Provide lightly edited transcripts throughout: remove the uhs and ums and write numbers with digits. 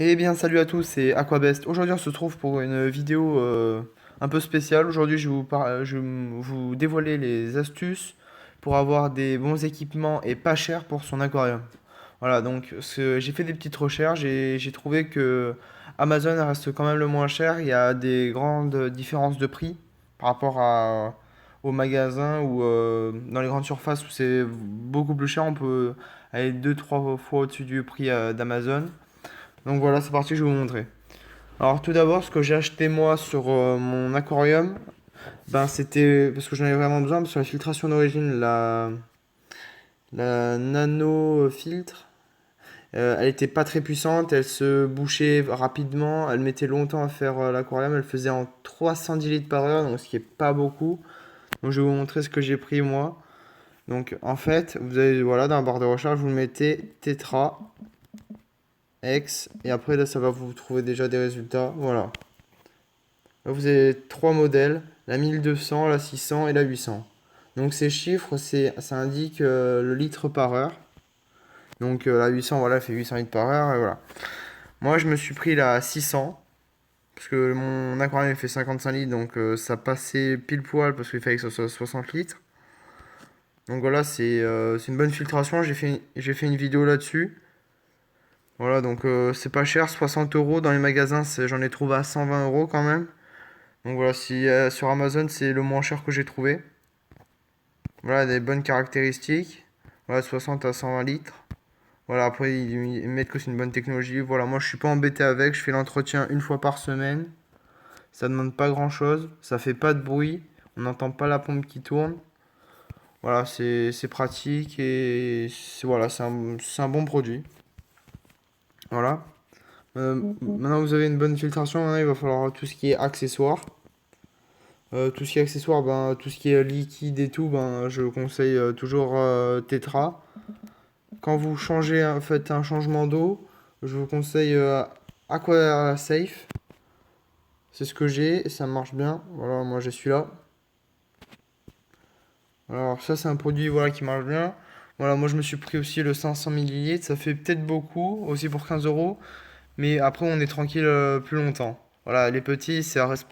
Eh bien, salut à tous, c'est Aquabest. Aujourd'hui, on se trouve pour une vidéo un peu spéciale. Aujourd'hui, je vais vous dévoiler les astuces pour avoir des bons équipements et pas cher pour son aquarium. Voilà, donc j'ai fait des petites recherches et j'ai trouvé que Amazon reste quand même le moins cher. Il y a des grandes différences de prix par rapport aux magasins ou dans les grandes surfaces où c'est beaucoup plus cher. On peut aller deux, trois fois au-dessus du prix d'Amazon. Donc voilà, c'est parti, je vais vous montrer. Alors tout d'abord, ce que j'ai acheté moi sur mon aquarium, ben c'était parce que j'en avais vraiment besoin, parce que la filtration d'origine, la nano filtre, elle était pas très puissante, elle se bouchait rapidement, elle mettait longtemps à faire l'aquarium, elle faisait en 310 litres par heure, donc ce qui est pas beaucoup. Donc je vais vous montrer ce que j'ai pris moi. Donc en fait, vous avez voilà dans la barre de recherche, vous mettez Tetra X et après là ça va vous trouver déjà des résultats. Voilà. Là, vous avez trois modèles, la 1200, la 600 et la 800. Donc ces chiffres, ça indique le litre par heure. Donc la 800, voilà, elle fait 800 litres par heure. Et voilà. Moi, je me suis pris la 600. Parce que mon aquarium il fait 55 litres, donc ça passait pile poil parce qu'il fallait que ce soit 60 litres. Donc voilà, c'est une bonne filtration. J'ai fait une vidéo là-dessus. Voilà, donc c'est pas cher, 60 euros. Dans les magasins, j'en ai trouvé à 120 euros quand même. Donc voilà, si sur Amazon, c'est le moins cher que j'ai trouvé. Voilà, des bonnes caractéristiques. Voilà, 60 à 120 litres. Voilà, après, ils mettent que c'est une bonne technologie. Voilà, moi, je suis pas embêté avec. Je fais l'entretien une fois par semaine. Ça demande pas grand-chose. Ça fait pas de bruit. On n'entend pas la pompe qui tourne. Voilà, c'est pratique et voilà, c'est un bon produit. Voilà. Maintenant que vous avez une bonne filtration, maintenant, il va falloir tout ce qui est accessoires. Tout ce qui est accessoires, ben, tout ce qui est liquide et tout, ben, je conseille toujours Tetra. Quand vous changez, faites un changement d'eau, je vous conseille Aqua Safe. C'est ce que j'ai et ça marche bien. Voilà, moi j'ai celui-là. Alors ça c'est un produit voilà, qui marche bien. Voilà, moi je me suis pris aussi le 500 millilitres. Ça fait peut-être beaucoup, aussi pour 15 euros. Mais après on est tranquille plus longtemps. Voilà, les petits, ça reste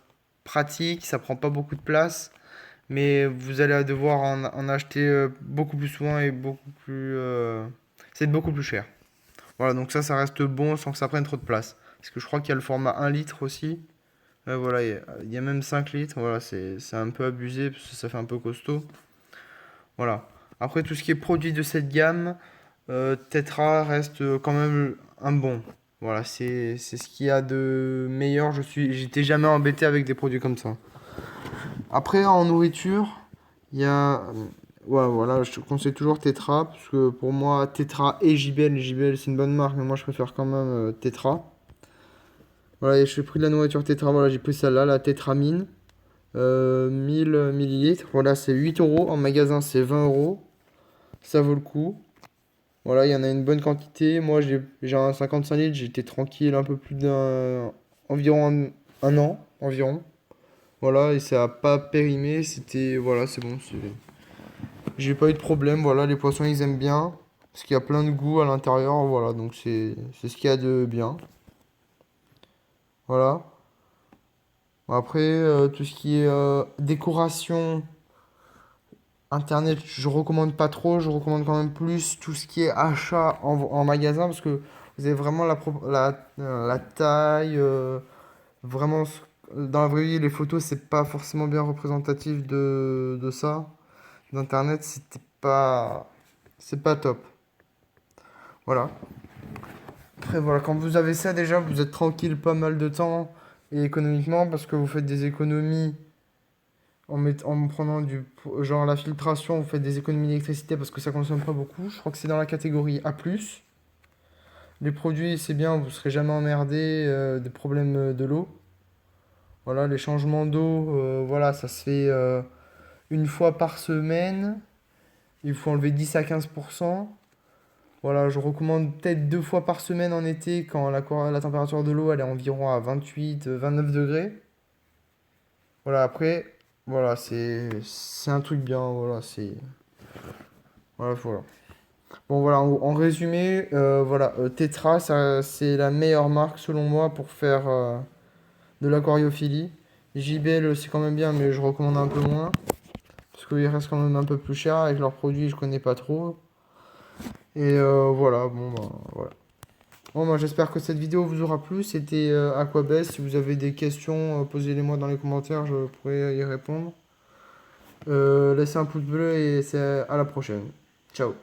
pratique, ça prend pas beaucoup de place. Mais vous allez devoir en acheter beaucoup plus souvent et c'est beaucoup plus cher. Voilà, donc ça reste bon sans que ça prenne trop de place. Parce que je crois qu'il y a le format 1 litre aussi. Voilà, il y a même 5 litres. Voilà, c'est un peu abusé parce que ça fait un peu costaud. Voilà. Après, tout ce qui est produit de cette gamme, Tetra reste quand même un bon. Voilà, c'est ce qu'il y a de meilleur. J'étais jamais embêté avec des produits comme ça. Après, en nourriture, il y a. Ouais, voilà, je te conseille toujours Tetra, parce que pour moi, Tetra et JBL c'est une bonne marque, mais moi je préfère quand même Tetra. Voilà, et je suis pris de la nourriture Tetra, voilà, j'ai pris celle-là, la Tetramine, 1000 millilitres. Voilà, c'est 8 euros, en magasin c'est 20 euros, ça vaut le coup. Voilà, il y en a une bonne quantité. Moi j'ai un 55 litres, j'étais tranquille un peu plus environ un an, environ. Voilà, et ça a pas périmé, c'était. Voilà, c'est bon, j'ai pas eu de problème, voilà, les poissons ils aiment bien, parce qu'il y a plein de goût à l'intérieur, voilà, donc c'est ce qu'il y a de bien. Voilà. Bon, après, tout ce qui est décoration, internet, je recommande pas trop, je recommande quand même plus tout ce qui est achat en magasin, parce que vous avez vraiment la taille, vraiment, dans la vraie vie, les photos, c'est pas forcément bien représentatif de ça. D'internet, c'est pas top. Voilà. Après, voilà, quand vous avez ça déjà, vous êtes tranquille pas mal de temps et économiquement parce que vous faites des économies en prenant genre la filtration, vous faites des économies d'électricité parce que ça consomme pas beaucoup. Je crois que c'est dans la catégorie A+. Les produits, c'est bien, vous serez jamais emmerdé des problèmes de l'eau. Voilà, les changements d'eau, voilà, ça se fait une fois par semaine. Il faut enlever 10 à 15%. Voilà, je recommande peut-être deux fois par semaine en été quand la température de l'eau elle est environ à 28, 29 degrés. Voilà, après, voilà, c'est un truc bien, voilà, voilà. Bon voilà, en résumé, voilà, Tetra, c'est la meilleure marque selon moi pour faire de l'aquariophilie. JBL, c'est quand même bien, mais je recommande un peu moins. Parce qu'il reste quand même un peu plus cher. Avec leurs produits, je connais pas trop. Et voilà, bon, bah, voilà. Bon, moi j'espère que cette vidéo vous aura plu. C'était Aquabest. Si vous avez des questions, posez-les-moi dans les commentaires, je pourrai y répondre. Laissez un pouce bleu et c'est à la prochaine. Ciao.